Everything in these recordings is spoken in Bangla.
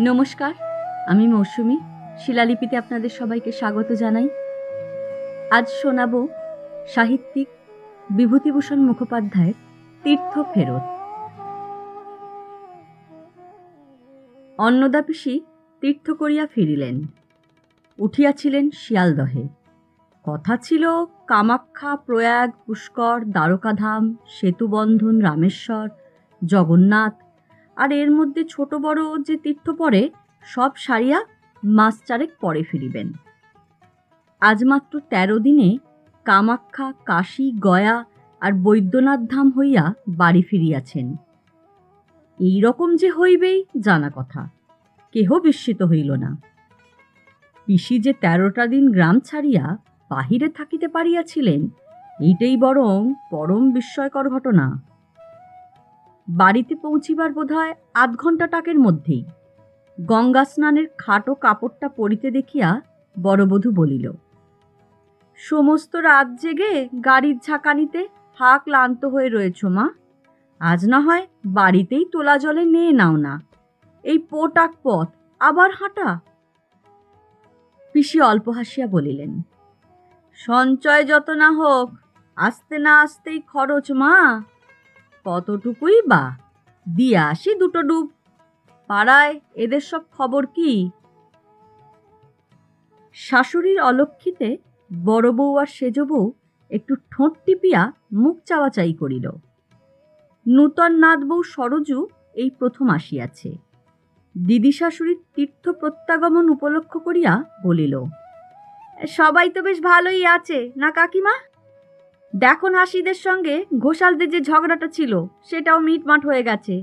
নমস্কার, আমি মৌসুমী। শিলালিপিতে আপনাদের সবাইকে স্বাগত জানাই। আজ শোনাব সাহিত্যিক বিভূতিভূষণ মুখোপাধ্যায়ের তীর্থ ফেরত। অন্নদা পিসি তীর্থ করিয়া ফিরিলেন। উঠিয়াছিলেন শিয়ালদহে। কথা ছিল কামাখ্যা, প্রয়াগ, পুষ্কর, দ্বারকাধাম, সেতুবন্ধন, রামেশ্বর, জগন্নাথ, আর এর মধ্যে ছোট বড় যে তীর্থ পড়ে সব সারিয়া মাস চারেক পরে ফিরিবেন। আজ মাত্র 13 দিনে কামাখ্যা, কাশী, গয়া আর বৈদ্যনাথ ধাম হইয়া বাড়ি ফিরিয়াছেন। এই রকম যে হইবেই জানা কথা, কেহ বিস্মিত হইল না। পিসি যে 13টা দিন গ্রাম ছাড়িয়া বাহিরে থাকিতে পারিয়াছিলেন, এইটাই বরং পরম বিস্ময়কর ঘটনা। বাড়িতে পৌঁছিবার বোধহয় 8 ঘণ্টা টাকের মধ্যেই গঙ্গা স্নানের খাটো কাপড়টা পরিতে দেখিয়া বড়বধূ বলিল, সমস্ত রাত জেগে গাড়ির ঝাঁকানিতে হা ক্লান্ত হয়ে রয়েছ মা, আজ না হয় বাড়িতেই তোলা জলে নিয়ে নাও না, এই পোটাক পথ আবার হাঁটা। পিসি অল্প হাসিয়া বলিলেন, সঞ্চয় যত না হোক আস্তে না আসতেই খরচ মা, কতটুকুই বা, দিয়ে আসি 2 ডুব। পাড়ায় এদের সব খবর কি? শাশুড়ির অলক্ষিতে বড় বউ আর সেজ বউ একটু ঠোঁট টিপিয়া মুখ চাওয়াচাই করিল। নূতন নাত বউ সরজু এই প্রথম আসিয়াছে। দিদি শাশুড়ির তীর্থ প্রত্যাগমন উপলক্ষ করিয়া বলিল, সবাই তো বেশ ভালোই আছে না কাকিমা? দেখুন হাসিদের সঙ্গে ঘোষালদের যে ঝগড়াটা ছিল সেটাও মিটমাট হয়ে গেছে।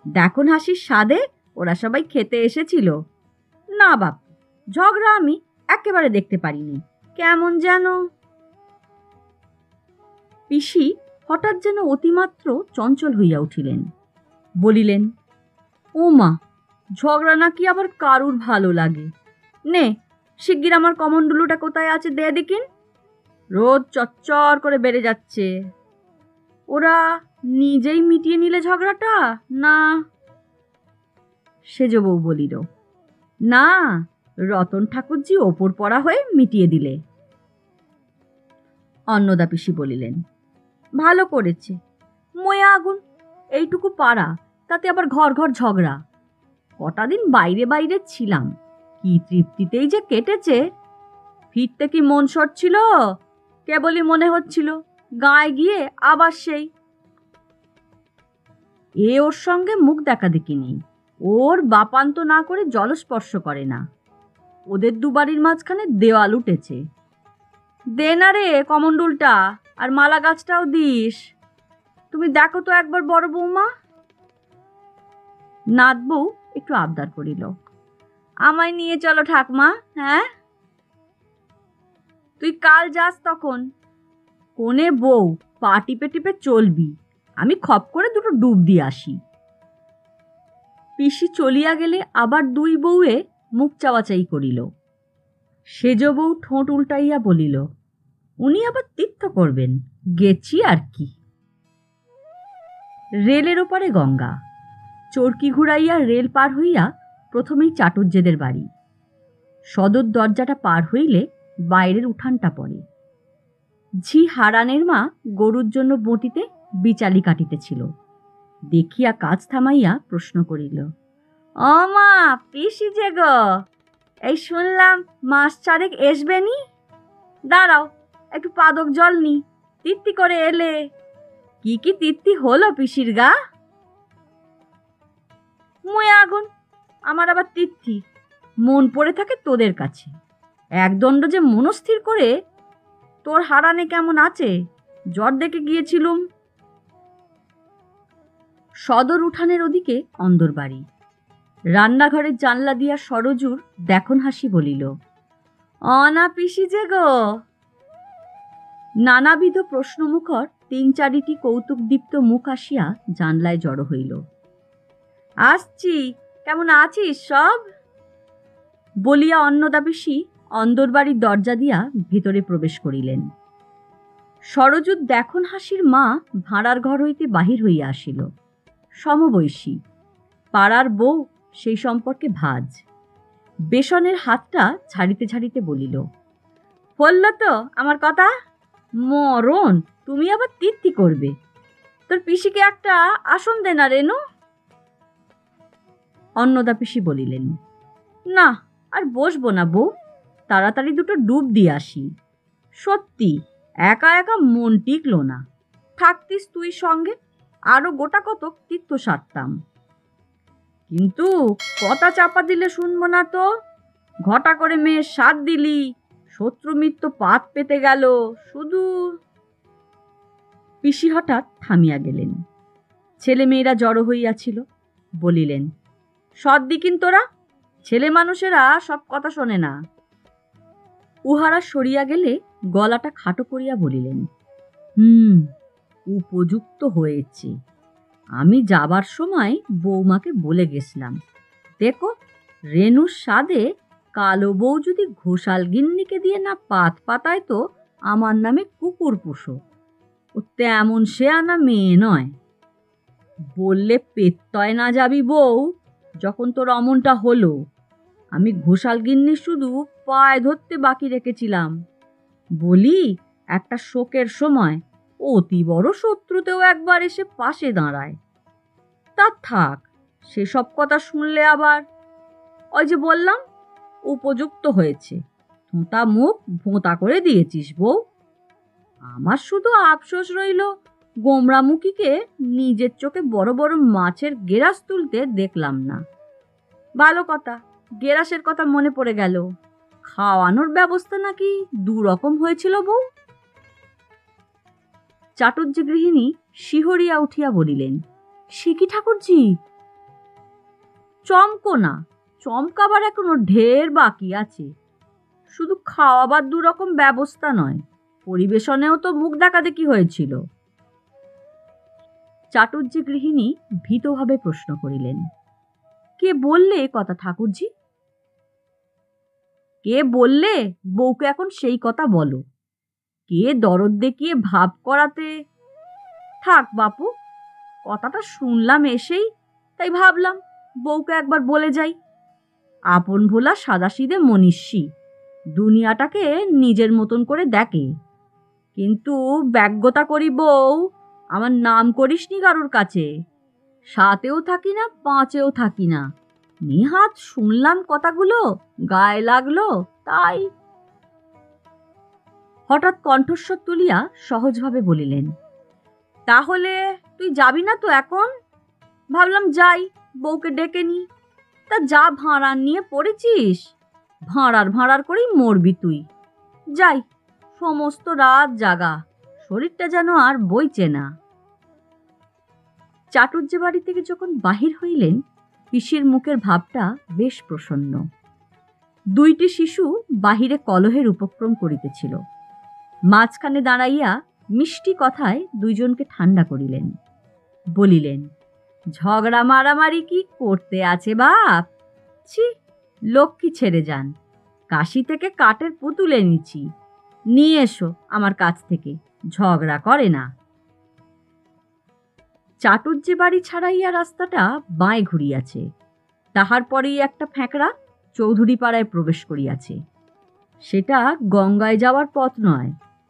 দেখুন হাসির স্বাদে ওরা সবাই খেতে এসেছিল। না বাপ, ঝগড়া আমি একেবারে দেখতে পারিনি, কেমন যেন। পিসি হঠাৎ যেন অতিমাত্র চঞ্চল হইয়া উঠিলেন। বলিলেন, ও মা, ঝগড়া নাকি আবার কারুর ভালো লাগে? নে শিগগির আমার কমণ্ডলুটা কোথায় আছে দে দেখিন, রোদ চচ্চর করে বেড়ে যাচ্ছে। ওরা নিজেই মিটিয়ে নিলে ঝগড়াটা, না? সেজ বউ বলিল, না, রতন ঠাকুরজি ওপর পড়া হয়ে মিটিয়ে দিলে। অন্নদা পিসি বলিলেন, ভালো করেছে, ময়া আগুন, এইটুকু পাড়া, তাতে আবার ঘর ঘর ঝগড়া। কটা দিন বাইরে বাইরে ছিলাম, কি তৃপ্তিতেই যে কেটেছে। ফিরতে কি মন সরছিল, কেবলই মনে হচ্ছিল গায়ে গিয়ে আবার সেই। ওর সঙ্গে মুখ দেখা দেখি নেই, ওর বাপান্ত না করে জলস্পর্শ করে না। ওদের দুবাড়ির মাঝখানে দেওয়াল উঠেছে। দে না রে কমণ্ডলটা, আর মালা গাছটাও দিস। তুমি দেখো তো একবার বড় বৌমা। নাত বউ একটু আবদার করিল, আমায় নিয়ে চলো ঠাকমা। হ্যাঁ, তুই কাল যাস তখন। কোনে বউ, পা টিপে টিপে চলবি, আমি খপ করে 2 ডুব দিয়ে আসি। পিসি চলিয়া গেলে আবার 2 বউয়ে মুখ চাওয়াচাই করিল। সেজ বউ ঠোঁট উল্টাইয়া বলিল, উনি আবার তীর্থ করবেন, গেছি আর কি। রেলের ওপারে গঙ্গা। চরকি ঘুরাইয়া রেল পার হইয়া প্রথমেই চাটুর্যেদের বাড়ি। সদর দরজাটা পার হইলে বাইরের উঠানটা পড়ে। ঝি হারানের মা গরুর জন্য বটিতে বিচালি কাটিতেছিল। দেখিয়া কাজ থামাইয়া প্রশ্ন করিল, ও মা, পিসি যে গো, এই শুনলাম মাস চারেক এসবেনি? দাঁড়াও, একটু পাদক জল নি, তৃপ্তি করে এলে। কি কি তৃপ্তি হলো পিসির গা? মুয়ে আগুন, আমার আবার তৃপ্তি, মন পড়ে থাকে তোদের কাছে। একদণ্ড যে মনস্থির করে, তোর হারানে কেমন আছে জ্বর দেখে গিয়েছিলুম। সদর উঠানের ওদিকে অন্দর বাড়ি। রান্নাঘরের জানলা দিয়া সরজুর দেখুন হাসি বলিল, অনা পিসি যে গো। নানাবিধ প্রশ্নমুখর 3-4টি কৌতুকদীপ্ত মুখ আসিয়া জানলায় জড়ো হইল। আসছি, কেমন আছিস সব? বলিয়া অন্নদা পিসি অন্দরবাড়ির দরজা দিয়া ভিতরে প্রবেশ করিলেন। সরজুর দেখুন হাসির মা ভাঁড়ার ঘর হইতে বাহির হইয়া আসিল। সমবয়সী, পাড়ার বউ সেই সম্পর্কে ভাজ। বেসনের হাতটা ঝাড়িতে ঝাড়িতে বলিল, বলল তো আমার কথা? মরণ, তুমি আবার তৃপ্তি করবে। তোর পিসিকে একটা আসন দে না রেনু। অন্নদা পিসি বলিলেন, না আর বসবো না বউ, তাড়াতাড়ি দুটো ডুব দিয়ে আসি। সত্যি একা একা মন টিকল না, থাকতিস তুই সঙ্গে, আরো গোটা কত তীর্থ সারতাম। কিন্তু কথা চাপা দিলে শুনবো না তো। ঘটা করে মেয়ের সাথ দিলি, শত্রু মিত্র পাত পেতে গেল শুধু। পিসি হঠাৎ থামিয়া গেলেন। ছেলে মেয়েরা জড়ো হইয়াছিল। বলিলেন, সদ্দিকিন তোরা, ছেলে মানুষেরা সব কথা শোনে না। উহারা সরিয়া গেলে গলাটা খাটো করিয়া বলিলেন, উপযুক্ত হয়েছে। আমি যাবার সময় বৌমাকে বলে গেছিলাম, দেখো রেনুর স্বাদে কালো বউ যদি ঘোষাল গিন্নিকে দিয়ে না পাত পাতায় তো আমার নামে কুকুর পুষো। ও তেমন শেয়ানা মেয়ে নয়। বললে পেত্তয় না যাবি বউ, যখন তোর অমনটা হলো। আমি ঘোষাল গিন্নি শুধু পায়ে ধরতে বাকি রেখেছিলাম। বলি একটা শোকের সময় অতি বড় শত্রুতেও একবার এসে পাশে দাঁড়ায়। তা থাক, সেসব কথা শুনলে আবার। ওই যে বললাম উপযুক্ত হয়েছে, থোঁতা মুখ ভোঁতা করে দিয়েছিস বউ। আমার শুধু আফসোস রইল, গোমরামুখীকে নিজের চোখে বড় বড় মাছের গেরাস তুলতে দেখলাম না। ভালো কথা, গেরাসের কথা মনে পড়ে গেল। খাওয়ানোর ব্যবস্থা নাকি দুরকম হয়েছিল বউ? চাটুর্যে গৃহিণী শিহরিয়া উঠিয়া বলিলেন, সে কি ঠাকুরজি? চমকো না, চমকাবার এখনো ঢের বাকি আছে। শুধু খাওয়াবার দুরকম ব্যবস্থা নয়, পরিবেশনেও তো মুখ দেখাদেখি হয়েছিল। চাটুর্যে গৃহিণী ভীতভাবে প্রশ্ন করিলেন, কে বললে এ কথা ঠাকুরজি? কে বললে বউকে এখন সেই কথা বলো। কে দরদ দেখিয়ে ভাব করাতে। থাক বাপু, কথাটা শুনলাম এসেই, তাই ভাবলাম বউকে একবার বলে যাই। আপন ভোলা সাদাসিধে মনীষী, দুনিয়াটাকে নিজের মতন করে দেখে। কিন্তু ব্যগ্যতা করি বউ, আমার নাম করিসনি কারোর কাছে। সাতেও থাকি না, পাঁচেও থাকি না। নেহাত শুনলাম কথাগুলো, গায়ে লাগলো তাই। হঠাৎ কণ্ঠস্বর তুলিয়া সহজভাবে বলিলেন, তাহলে তুই যাবি না তো এখন? ভাবলাম যাই, বউকে ডেকে নি। তা যা ভাঁড়ার নিয়ে পড়েছিস, ভাঁড়ার করেই মরবি তুই। যাই, সমস্ত রাত জাগা, শরীরটা যেন আর বইছে না। চাটুর্যে বাড়ি থেকে যখন বাহির হইলেন, পিসির মুখের ভাবটা বেশ প্রসন্ন। দুইটি শিশু বাহিরে কলহের উপক্রম করিতেছিল। মাঝখানে দাঁড়াইয়া মিষ্টি কথায় দুইজনকে ঠান্ডা করিলেন। বলিলেন, ঝগড়া মারামারি কি করতে আছে বাপ? ছি, লক্ষ্মী ছেড়ে যান। কাশি থেকে কাঠের পুতুল এনেছি, নিয়ে এসো আমার কাছ থেকে, ঝগড়া করে না। চাটুর্যে বাড়ি ছাড়াইয়া রাস্তাটা বাঁয়ে ঘুরিয়াছে। তাহার পরেই একটা ফ্যাঁকড়া চৌধুরী পাড়ায় প্রবেশ করিয়াছে। সেটা গঙ্গায় যাওয়ার পথ নয়,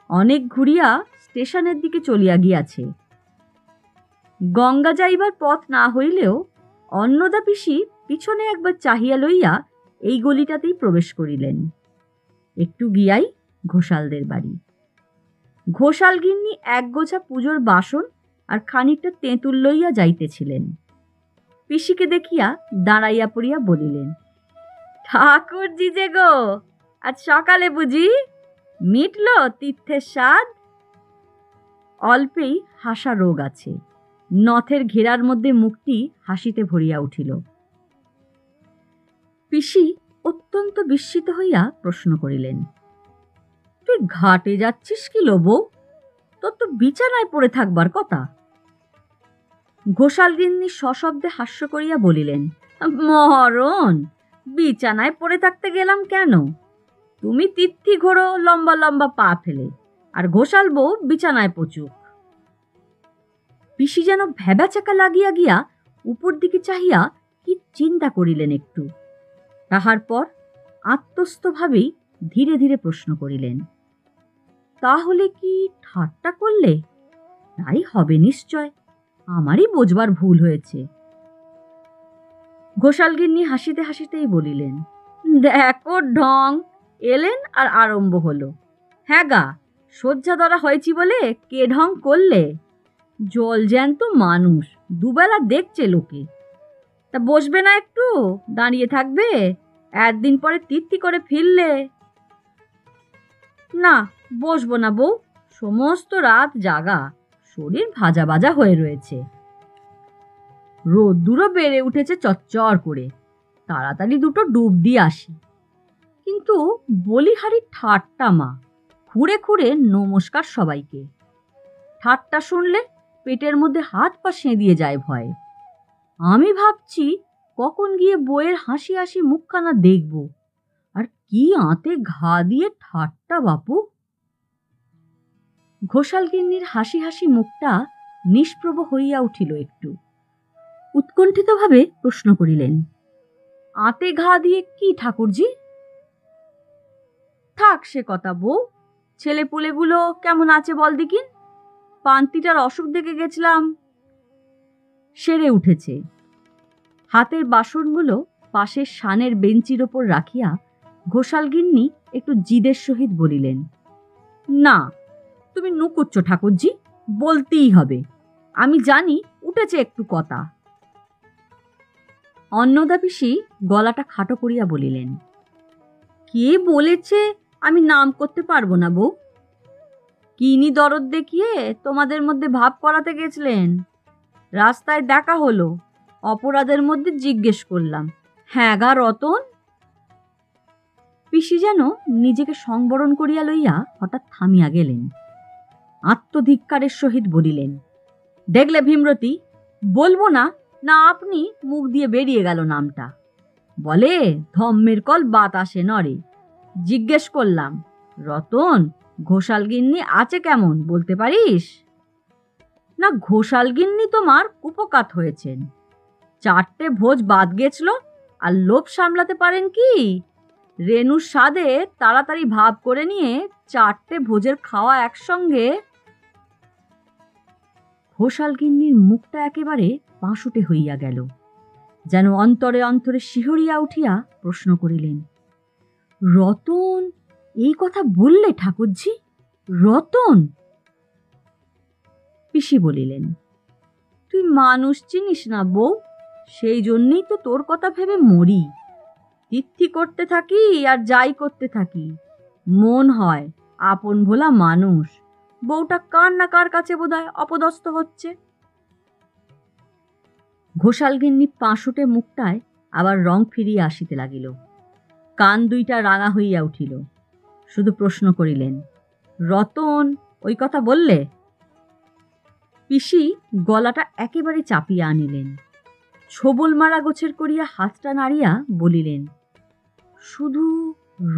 অনেক ঘুরিয়া স্টেশনের দিকে চলিয়া গিয়াছে। গঙ্গা যাইবার পথ না হইলেও অন্নদা পিসি পিছনে একবার চাহিয়া লইয়া এই গলিটাতেই প্রবেশ করিলেন। একটু গিয়াই ঘোষালদের বাড়ি। ঘোষাল গিন্নি এক গোছা পুজোর বাসন আর খানিকটা তেঁতুল লইয়া যাইতেছিলেন। পিসিকে দেখিয়া দাঁড়াইয়া পড়িয়া বলিলেন, ঠাকুরজি যে গো, আজ সকালে বুঝি মিটল তীর্থের স্বাদ? অল্পেই হাসা রোগ আছে। নথের ঘেরার মধ্যে মুখটি হাসিতে ভরিয়া উঠিল। পিসি অত্যন্ত বিস্মিত হইয়া প্রশ্ন করিলেন, তুই ঘাটে যাচ্ছিস কি লো বউ? তোর তো বিছানায় পড়ে থাকবার কথা। ঘোষাল গিন্নি সশব্দে হাস্য করিয়া বলিলেন, মরণ, বিছানায় পড়ে থাকতে গেলাম কেন? তুমি তিথি ঘোরো লম্বা লম্বা পা ফেলে, আর ঘোষাল বউ বিছানায় পচুক। পিসি যেন ভ্যাবাচাকা লাগিয়া গিয়া উপর দিকে চাহিয়া কি চিন্তা করিলেন একটু, তাহার পর আত্মস্থভাবেই ধীরে ধীরে প্রশ্ন করিলেন, তাহলে কি ঠাট্টা করলে? তাই হবে নিশ্চয়, আমারই বোঝবার ভুল হয়েছে। ঘোষালগিন্নি হাসিতে হাসিতেই বলিলেন, দেখো ঢং, এলেন আর আরম্ভ হলো। হ্যাঁ গা, শয্যা ধরা হয়েছি বলে কে ঢং করলে? জল জ্যান্ত মানুষ, দুবেলা দেখছে লোকে। তা বসবে না একটু, দাঁড়িয়ে থাকবে? একদিন পরে তৃপ্তি করে ফিরলে। না, বসবো না বউ, সমস্ত রাত জাগা, শরীর ভাজা ভাজা হয়ে রয়েছে। রোদ্দুরও বেড়ে উঠেছে চচ্চর করে, তাড়াতাড়ি দুটো ডুব দিয়ে আসি। কিন্তু বলিহারি ঠাট্টা মা, খুঁড়ে খুঁড়ে নমস্কার সবাইকে। ঠাট্টা শুনলে পেটের মধ্যে হাত পা সেঁধিয়ে যায় ভয়ে। আমি ভাবছি কখন গিয়ে বইয়ের হাসি হাসি মুখখানা দেখব, আর কি আঁতে ঘা দিয়ে ঠাট্টা বাপু। ঘোষালগিন্নির হাসি হাসি মুখটা নিষ্প্রভ হইয়া উঠিল একটু। উৎকণ্ঠিতভাবে প্রশ্ন করিলেন, আঁতে ঘা দিয়ে কি ঠাকুরজি? থাক সে কথা বউ, ছেলে পুলেগুলো কেমন আছে বল দিকিন। পান্তিটার অসুখ দেখে গেছিলাম, সেরে উঠেছে। হাতের বাসনগুলো পাশের শানের বেঞ্চির ওপর রাখিয়া ঘোষালগিন্নি একটু জিদের সহিত বলিলেন, না, তুমি নুকুচ্ছ ঠাকুরজি, বলতেই হবে। আমি জানি উঠেছে একটু কথা। অন্নদা পিসি গলাটা খাটো করিয়া বলিলেন, কে বলেছে আমি নাম করতে পারবো না বউ? কিনি দরদ দেখিয়ে তোমাদের মধ্যে ভাব করাতে গেছিলেন, রাস্তায় দেখা হলো, অপরাধের মধ্যে জিজ্ঞেস করলাম, হ্যাঁ গা রতন। পিসি যেন নিজেকে সংবরণ করিয়া লইয়া হঠাৎ থামিয়া গেলেন। আত্মধিক্কারের সহিত বলিলেন, দেখলে ভীমরতি, বলবো না, না আপনি মুখ দিয়ে বেরিয়ে গেল নামটা। বলে ধম্মের কল বাতাসে নড়ে। জিজ্ঞেস করলাম, রতন, ঘোষালগিন্নি আছে কেমন বলতে পারিস? না, ঘোষালগিন্নি তোমার কুপকাত হয়েছেন, 4টে ভোজ বাদ গেছিল, আর লোভ সামলাতে পারেন কি? রেনুর স্বাদে তাড়াতাড়ি ভাব করে নিয়ে 4টে ভোজের খাওয়া একসঙ্গে। ঘোষালগিন্নির মুখটা একেবারে পাঁশুটে হইয়া গেল, যেন অন্তরে অন্তরে শিহরিয়া উঠিয়া প্রশ্ন করিলেন, রতন এই কথা বললে ঠাকুরজি? রতন? পিসি বলিলেন, তুই মানুষ চিনিস না বউ, সেই জন্যই তো তোর কথা ভেবে মরি। তিথি করতে থাকি আর যাই করতে থাকি, মন হয় আপন ভোলা মানুষ, বউটা কার না কার কাছে বোধহয় অপদস্থ হচ্ছে। ঘোষালগিন্নি পাঁশুটে মুখটায় আবার রং ফিরিয়া আসিতে লাগিল, কান দুইটা রাঙা হইয়া উঠিল। শুধু প্রশ্ন করিলেন, রতন ওই কথা বললে? পিসি গলাটা একেবারে চাপিয়া আনিলেন, ছোবল মারা গোছের করিয়া হাতটা নাড়িয়া বলিলেন, শুধু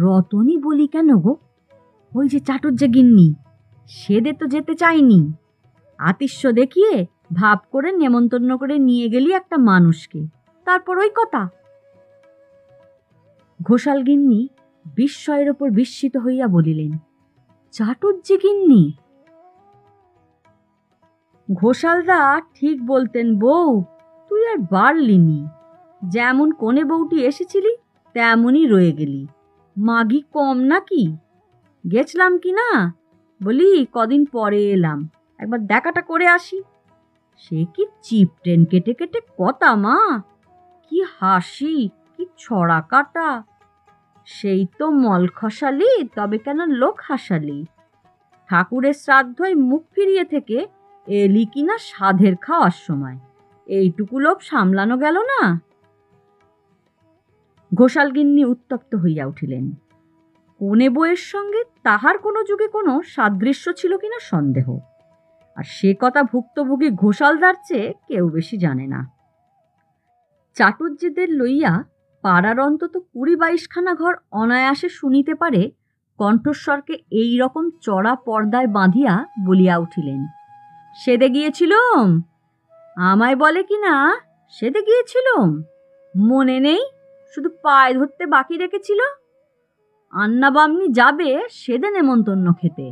রতনই বলি কেন গো? ওই যে চাটুর্যে গিন্নি, সেদে তো যেতে চাইনি। আতিশ্য দেখিয়ে ভাব করে নেমন্তন্ন করে নিয়ে গেলি একটা মানুষকে, তারপর ওই কথা। ঘোষালগিন্নি বিস্ময়ের ওপর বিস্মিত হইয়া বলিলেন, চাটুর্যে গিন্নি? ঘোষালদা ঠিক বলতেন বউ, তুই আর বাড়লিনি, যেমন কোণে বউটি এসেছিলি তেমনই রয়ে গেলি। মাগি কম নাকি? গেছলাম কি না, বলি কদিন পরে এলাম, একবার দেখাটা করে আসি। সে কি চিপ ট্রেন কেটে কেটে কথা মা, কি হাসি, কি ছড়া কাটা। সেই তো মল খসালি, তবে কেন লোক হাসালি। ঠাকুরের শ্রাদ্ধই মুখ ফিরিয়ে থেকে এলি কিনা সাধের খাওয়ার সময়, এইটুকু লোভ সামলানো গেল না। ঘোষালগিন্নি উত্তপ্ত হইয়া উঠিলেন। কোনে বইয়ের সঙ্গে তাহার কোনো যুগে কোনো সাদৃশ্য ছিল কিনা সন্দেহ, আর সে কথা ভুক্তভোগী ঘোষালদার চেয়ে কেউ বেশি জানে না। চাটুর্যেদের লইয়া পাড়ার অন্তত 20-22খানা ঘর অনায়াসে শুনিতে পারে কণ্ঠস্বরকে এই রকম চড়া পর্দায় বাঁধিয়া বলিয়া উঠিলেন, সেদে গিয়েছিলুম। আমায় বলে কি না, সেদে গিয়েছিলুম। মনে নেই? শুধু পায়ে ধরতে বাকি রেখেছিল। আন্না বামনি যাবে সেদে নেমন্তন্ন খেতে।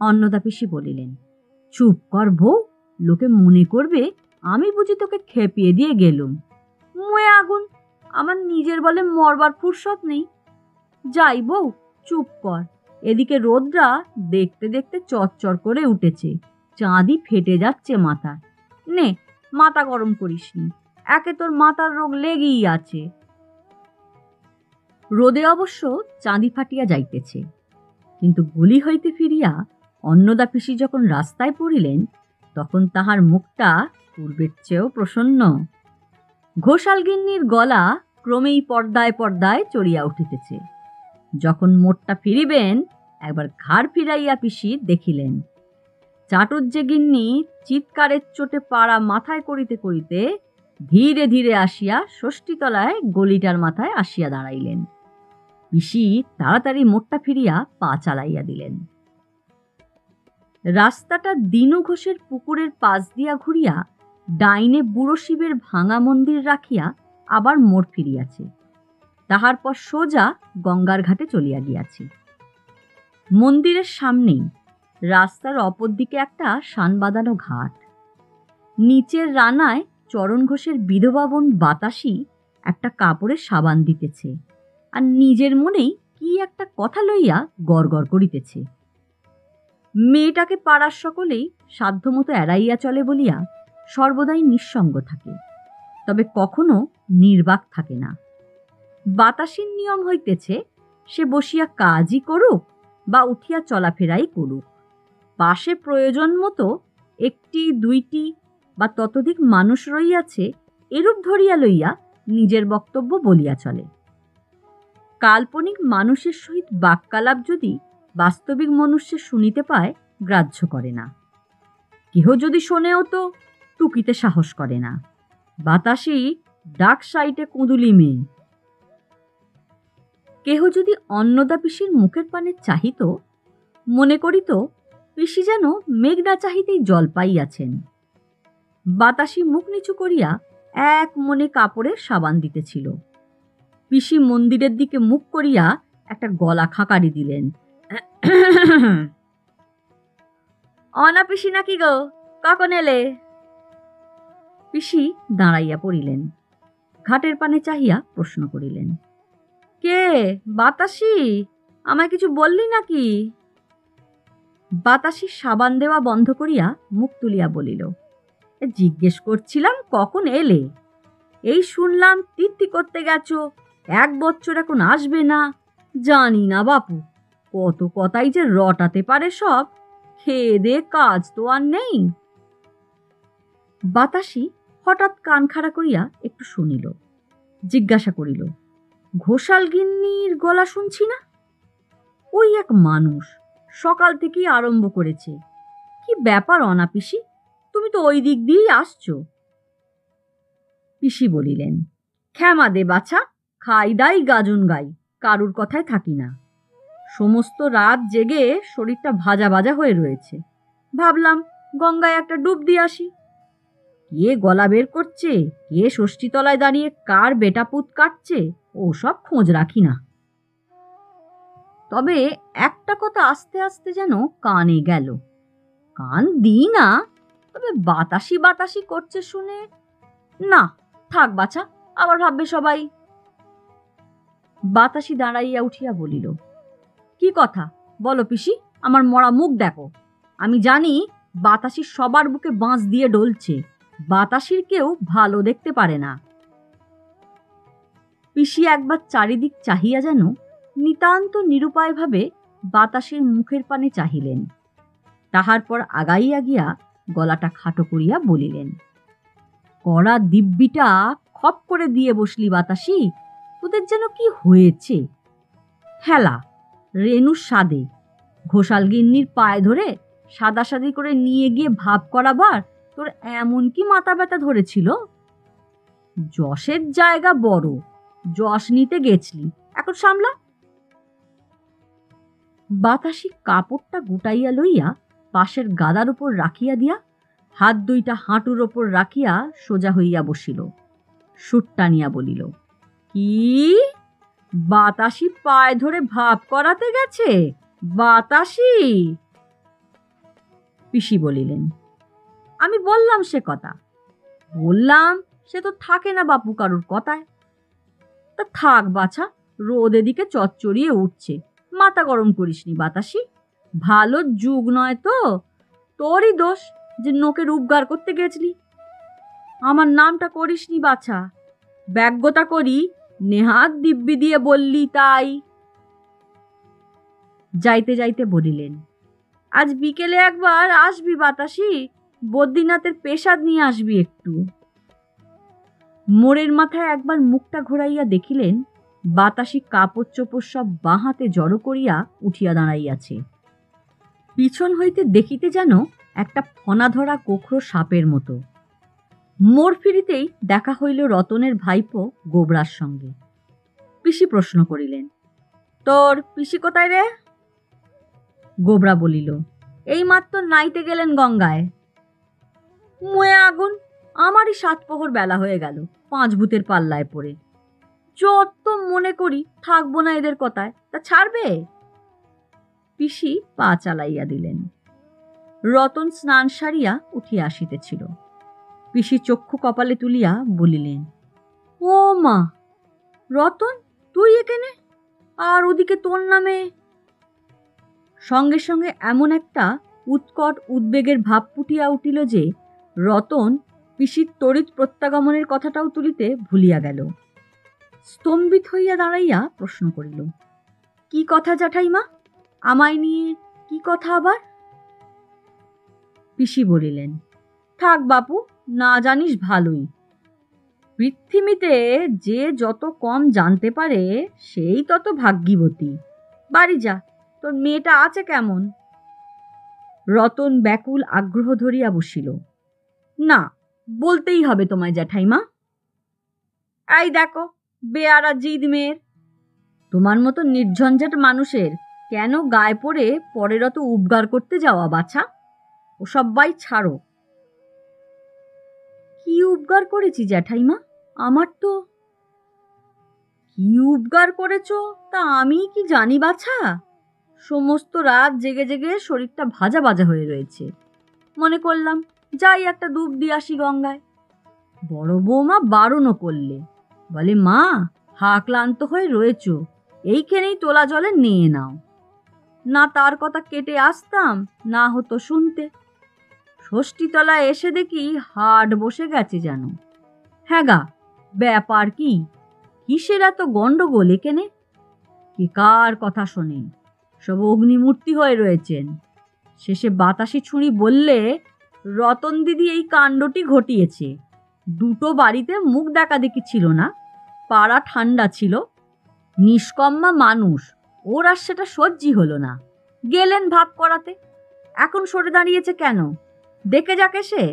অন্নদা পিসি বলিলেন, চুপ কর বউ, লোকে মনে করবে আমি বুঝি তোকে খেপিয়ে দিয়ে গেলুম। মুয়ে আগুন, আমার নিজের বলে মরবার ফুরসত নেই। যাই বউ, চুপ কর। এদিকে রোদরা দেখতে দেখতে চচ্চর করে উঠেছে, চাঁদি ফেটে যাচ্ছে মাথা। নে, মাথা গরম করিসনি, একে তোর মাথার রোগ লেগেই আছে। রোদে অবশ্য চাঁদি ফাটিয়া যাইতেছে, কিন্তু গুলি হইতে ফিরিয়া অন্নদা পিসি যখন রাস্তায় পড়িলেন, তখন তাহার মুখটা পূর্বের চেয়েও প্রসন্ন। ঘোষালগিন্নির গলা ক্রমেই পর্দায় পর্দায় চড়িয়া উঠিতেছে। যখন মোটটা ফিরিবেন, একবার ঘাড় ফিরাইয়া পিসি দেখিলেন চাটুজ্জে গিন্নি চিৎকারের চোটে পাড়া মাথায় করিতে করিতে ধীরে ধীরে আসিয়া ষষ্ঠীতলায় গলিটার মাথায় আসিয়া দাঁড়াইলেন। পিসি তাড়াতাড়ি মোটটা ফিরিয়া পা চালাইয়া দিলেন। রাস্তাটা দিনু ঘোষের পুকুরের পাশ দিয়া ঘুরিয়া ডাইনে বুড়ো শিবের ভাঙা মন্দির রাখিয়া আবার মোড় ফিরিয়াছে। তাহার পর সোজা গঙ্গার ঘাটে চলিয়া গিয়াছে। মন্দিরের সামনেই রাস্তার অপর দিকে একটা শান বাঁধানো ঘাট। নিচের রানায় চরণ ঘোষের বিধবা বোন বাতাসি একটা কাপড়ে সাবান দিতেছে, আর নিজের মনেই কি একটা কথা লইয়া গড়গড় করিতেছে। মেয়েটাকে পাড়ার সকলেই সাধ্যমতো এড়াইয়া চলে বলিয়া সর্বদাই নিঃসঙ্গ থাকে, তবে কখনো নির্বাক থাকে না। বাতাসির নিয়ম হইতেছে, সে বসিয়া কাজই করুক বা উঠিয়া চলাফেরাই করুক, পাশে প্রয়োজন মতো একটি দুইটি বা ততোধিক মানুষ রইয়াছে এরূপ ধরিয়া লইয়া নিজের বক্তব্য বলিয়া চলে। কাল্পনিক মানুষের সহিত বাক্যালাপ যদি বাস্তবিক মনুষ্যে শুনিতে পায়, গ্রাহ্য করে না। কেহ যদি শোনেও তো টুকিতে সাহস করে না। বাতাসি ডাক সাইটে কুঁদুলি মেয়ে। কেহ যদি অন্নদা পিসির মুখের পানে চাহিত, মনে করিত পিসি যেন মেঘ না চাহিতেই জল পাইয়াছেন। বাতাসি মুখ নিচু করিয়া এক মনে কাপড়ে সাবান দিতেছিল। পিসি মন্দিরের দিকে মুখ করিয়া একটা গলা খাঁকারি দিলেন। অনা পিসি নাকি গো, কখন এলে? পিসি দাঁড়াইয়া পড়িলেন, ঘাটের পানে চাহিয়া প্রশ্ন করিলেন, কে বাতাসি? আমায় কিছু বললি নাকি? বাতাসি সাবান দেওয়া বন্ধ করিয়া মুখ তুলিয়া বলিল, জিজ্ঞেস করছিলাম কখন এলে। এই শুনলাম তীর্থি করতে গেছো, 1 বছর এখন আসবে না। জানি না বাপু, কত কথাই যে রটাতে পারে সব, খেয়ে দে কাজ তো আর নেই। বাতাসি হঠাৎ কান খাড়া করিয়া একটু শুনিল, জিজ্ঞাসা করিল, ঘোষালগিন্নির গলা শুনছি না? ওই এক মানুষ সকাল থেকেই আরম্ভ করেছে। কি ব্যাপার অনা পিসি, তুমি তো ওই দিক দিয়েই আসছো। পিসি বলিলেন, ক্ষমা দে বাছা, খাই দাই গাজন গাই, কারুর কথায় থাকি না। সমস্ত রাত জেগে শরীরটা ভাজা ভাজা হয়ে রয়েছে, ভাবলাম গঙ্গায় একটা ডুব দিয়ে আসি। কে গলা বের করছে, কে ষষ্ঠীতলায় দাঁড়িয়ে কার বেটা পুত কাটছে, ওসব খোঁজ রাখি না। তবে একটা কথা আস্তে আস্তে যেন কানে গেল। কান দিই না, তবে বাতাসি বাতাসি করছে শুনে, না থাক বাছা, আবার ভাববে সবাই। বাতাসি দাঁড়াইয়া উঠিয়া বলিল, কি কথা বলো পিসি, আমার মরা মুখ দেখো। আমি জানি বাতাসি সবার বুকে বাঁশ দিয়ে ডলছে, বাতাসির কেউ ভালো দেখতে পারে না। পিসি একবার চারিদিক চাহিয়া যেন নিতান্ত নিরুপায়ভাবে বাতাসের মুখের পানে চাহিলেন। তাহার পর আগাইয়া গিয়া গলাটা খাটো করিয়া বলিলেন, কড়া দিব্যিটা খপ করে দিয়ে বসলি বাতাসি, তোদের যেন কি হয়েছে? হেলা রেনুর সাদে ঘোষালগিন্নির পায়ে ধরে সাদাসাদি করে নিয়ে গিয়ে ভাব করাবার তোর এমন কি মাথা ব্যথা ধরেছিল? যশের জায়গা বড়, যশ নিতে গেছলি, এখন সামলা। বাতাসি কাপড়টা গুটাইয়া লইয়া পাশের গাদার উপর রাখিয়া দিয়া হাত দুইটা হাঁটুর ওপর রাখিয়া সোজা হইয়া বসিল। সুর টানিয়া বলিল, কি বাতাসি পায়ে ধরে ভাব করাতে গেছে? বাতাসি? পিসি বলিলেন, আমি বললাম সে কথা, বললাম সে তো থাকে না বাপু কারুর কথায়। তা থাক বাছা, রোদ এদিকে চচ্চড়িয়ে উঠছে, মাথা গরম করিসনি বাতাসি। ভালো যুগ নয় তো, তোরই দোষ যে নোকের উপগার করতে গেছলি। আমার নামটা করিসনি বাছা, ব্যগ্যতা করি নেহাত দিব্যি দিয়ে বললি তাই। যাইতে যাইতে বলিলেন, আজ বিকেলে একবার আসবি বাতাসি, বদ্রীনাথের পেশাদ নিয়ে আসবি একটু। মোড়ের মাথায় একবার মুখটা ঘোরাইয়া দেখিলেন বাতাসি কাপড় চোপড় সব বাঁ হাতে জড়ো করিয়া উঠিয়া দাঁড়াইয়াছে। পিছন হইতে দেখিতে যেন একটা ফনা ধরা কোখরো সাপের মতো। মোড় ফিরিতেই দেখা হইল রতনের ভাইপো গোবরার সঙ্গে। পিসি প্রশ্ন করিলেন, তোর পিসি কোথায় রে? গোবরা বলিল, এই মাত্র নাইতে গেলেন গঙ্গায়। মুয়ে আগুন, আমারই 7 প্রহর বেলা হয়ে গেল 5 ভূতের পাল্লায় পড়ে। যত মনে করি থাকবো না এদের কথায়, তা ছাড়বে? পিসি পা চালাইয়া দিলেন। রতন স্নান সারিয়া উঠিয়া আসিতেছিল। পিসি চক্ষু কপালে তুলিয়া বলিলেন, ও মা, রতন তুই এখানে? আর ওদিকে তোর নামে? সঙ্গে সঙ্গে এমন একটা উৎকট উদ্বেগের ভাব ফুটিয়া উঠিল যে রতন পিসির তড়িৎ প্রত্যাগমনের কথাটাও তুলিতে ভুলিয়া গেল। স্তম্ভিত হইয়া দাঁড়াইয়া প্রশ্ন করিল, কি কথা জ্যাঠাইমা? আমায় নিয়ে কি কথা আবার? পিসি বলিলেন, থাক বাপু, না জানিস ভালোই। পৃথিবীতে যে যত কম জানতে পারে সেই তত ভাগ্যবতী। বাড়ি যা, তোর মেয়েটা আছে কেমন? রতন ব্যাকুল আগ্রহ ধরিয়া বসিল। না, বলতেই হবে তোমায় জ্যাঠাইমা। এই দেখো, বেয়ারা জিদ মেয়ের। তোমার মতো নির্ঝঞ্ঝাট মানুষের কেন গায়ে পড়ে পরের অত উপগার করতে যাওয়া বাছা? ও সবাই ছাড়ো। কি উপগার করেছি জ্যাঠাইমা? আমার তো। কি উপগার করেছ তা আমি কি জানি বাছা? সমস্ত রাত জেগে জেগে শরীরটা ভাজা ভাজা হয়ে রয়েছে। মনে করলাম যাই একটা ডুব দিয়ে আসি গঙ্গায়। বড় বৌমা বারণও করলে, বলে মা হা ক্লান্ত হয়ে রয়েছ, এইখানেই তোলা জলে নিয়ে নাও। না তার কথা কেটে আসতাম, না হতো শুনতে। ষষ্ঠীতলায় এসে দেখি হাট বসে গেছে যেন। হ্যাঁ গা, ব্যাপার কি? কিসের এত গন্ডগোল এখানে? কে কার কথা শোনে? সব অগ্নিমূর্তি হয়ে রয়েছেন। শেষে বাতাসি ছুঁড়ি বললে রতন দিদি এই কাণ্ডটি ঘটিয়েছে। 2টো বাড়িতে মুখ দেখা দেখি ছিল না, পাড়া ঠান্ডা ছিল। নিষ্কম্মা মানুষ, ওর আর সেটা সহ্যই হলো না, গেলেন ভাব করাতে। এখন সরে দাঁড়িয়েছে কেন? দেখে যাকে সে।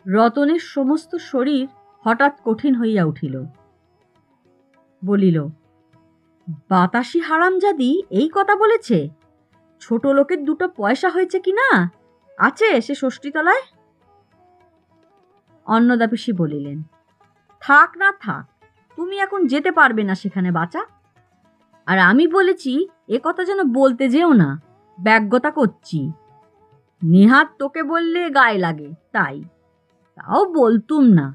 রতনের সমস্ত শরীর হঠাৎ কঠিন হইয়া উঠিল। বলিল, বাতাসি হারামজাদি এই কথা বলেছে? ছোট লোকের 2টো পয়সা হয়েছে কি না? আছে সে ষষ্ঠীতলায়? অন্নদা পিসি বলিলেন, থাক না থাক, তুমি এখন যেতে পারবে না সেখানে বাছা। আর আমি বলেছি এ কথা যেন বলতে যেও না, ব্যগ্যতা করছি। নেহাত তোকে বললে গায়ে লাগে তাই, তাও বলতুম না।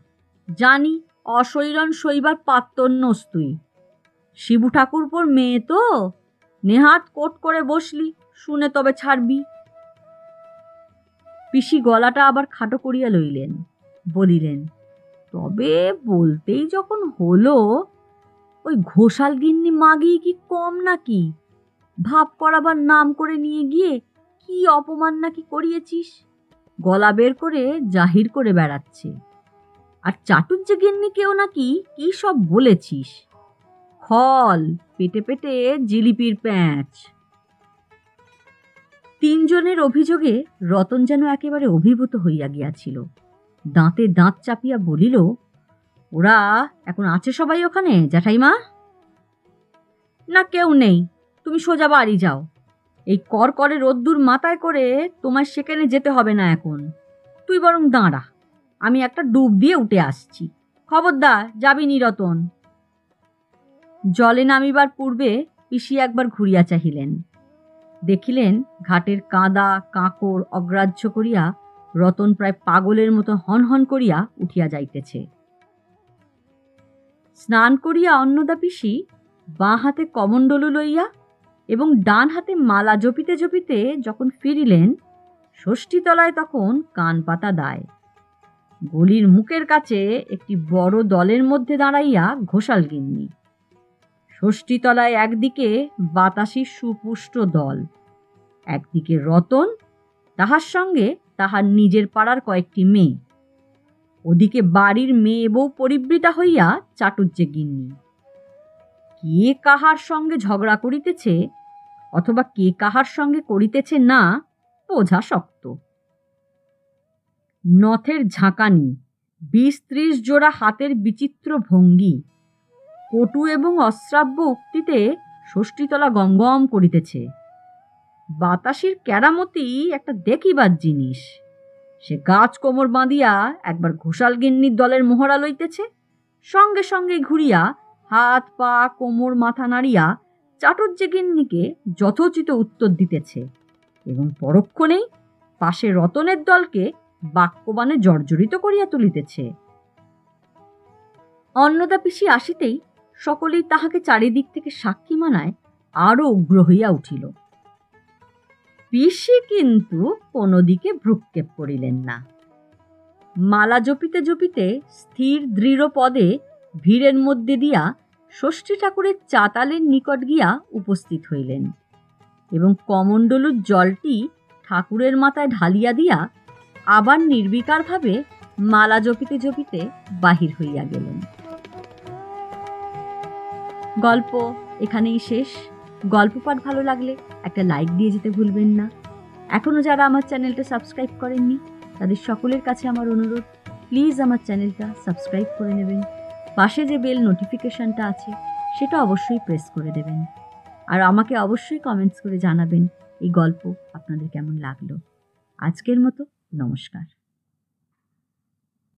জানি অশৈরণ শৈবার পাত্তন্যস তুই। শিবু ঠাকুরপোর মেয়ে তো, নেহাত কোট করে বসলি, শুনে তবে ছাড়বি। পিসি গলাটা আবার খাটো করিয়া লইলেন, বলিলেন, তবে বলতেই যখন হলো, ওই ঘোষাল গিন্নি মাগি কি কম নাকি? ভাব করাবার নাম করে নিয়ে গিয়ে কি অপমান নাকি করিয়েছিস? গলা বের করে জাহির করে বেড়াচ্ছে। আর চাটুর্যে গিন্নিকেও নাকি কি সব বলেছিস। খল, পেটে পেটে জিলিপির প্যাঁচ। 3 জনের অভিযোগে রতন যেন একেবারে অভিভূত হইয়া গিয়াছিল। দাঁতে দাঁত চাপিয়া বলিল, ওরা এখন আছে সবাই ওখানে জ্যাঠাইমা? না, কেউ নেই, তুমি সোজা বাড়ি যাও। এই করকরে রোদ্দুর মাথায় করে তোমার সেখানে যেতে হবে না এখন। তুই বরং দাঁড়া, আমি একটা ডুব দিয়ে উঠে আসছি, খবরদার যাবি নি রতন। জলে নামিবার পূর্বে পিসি একবার ঘুরিয়া চাহিলেন, দেখিলেন ঘাটের কাদা কাঁকড় অগ্রাহ্য করিয়া রতন প্রায় পাগলের মতো হনহন করিয়া উঠিয়া যাইতেছে। স্নান করিয়া অন্নদা পিসি বাঁ হাতে কমণ্ডলু লইয়া এবং ডান হাতে মালা জপিতে জপিতে যখন ফিরিলেন, ষষ্ঠীতলায় তখন কান পাতা দায়। গলির মুখের কাছে একটি বড় দলের মধ্যে দাঁড়াইয়া ঘোষাল গিন্নি। ষষ্ঠীতলায় একদিকে বাতাসির সুপুষ্ট দল, একদিকে রতন, তাহার সঙ্গে তাহার নিজের পাড়ার কয়েকটি মেয়ে, ওদিকে বাড়ির মেয়ে বউ পরিবৃতা হইয়া চাটুজ্জে গিন্নি। কে কাহার সঙ্গে ঝগড়া করিতেছে অথবা কে কাহার সঙ্গে করিতেছে না বোঝা শক্ত। নথের ঝাঁকানি, 20-30 জোড়া হাতের বিচিত্র ভঙ্গি, কটু এবং অশ্রাব্য উক্তিতে ষষ্ঠীতলা গমগম করিতেছে। বাতাসির কেরামতি একটা দেখিবার জিনিস। সে গাছ কোমর বাঁধিয়া একবার ঘোষাল গিন্নির দলের মোহরা লইতেছে, সঙ্গে সঙ্গে ঘুরিয়া হাত পা কোমর মাথা নাড়িয়া চাটুজ্জে গিন্নিকে যথোচিত উত্তর দিতেছে এবং পরক্ষণেই পাশে রতনের দলকে বাক্যবাণে জর্জরিত করিয়া তুলিতেছে। অন্নদা পিসি আসিতেই সকলেই তাহাকে চারিদিক থেকে সাক্ষী মানায় আরো উগ্র হইয়া উঠিল। পিসি কিন্তু কোনো দিকে ভ্রুক্ষেপ করিলেন না। মালা জপিতে জপিতে স্থির দৃঢ় পদে ভিড়ের মধ্যে দিয়া ষষ্ঠী ঠাকুরের চাতালের নিকট গিয়া উপস্থিত হইলেন এবং কমণ্ডলুর জলটি ঠাকুরের মাথায় ঢালিয়া দিয়া আবার নির্বিকারভাবে মালা জপিতে জপিতে বাহির হইয়া গেলেন। গল্প এখানেই শেষ। গল্প পাঠ ভালো লাগলে একটা লাইক দিয়ে যেতে ভুলবেন না। এখনও যারা আমার চ্যানেলটা সাবস্ক্রাইব করেননি তাদের সকলের কাছে আমার অনুরোধ, প্লিজ আমার চ্যানেলটা সাবস্ক্রাইব করে নেবেন। পাশে যে বেল নোটিফিকেশানটা আছে সেটা অবশ্যই প্রেস করে দেবেন। আর আমাকে অবশ্যই কমেন্টস করে জানাবেন এই গল্প আপনাদের কেমন লাগলো। আজকের মতো নমস্কার।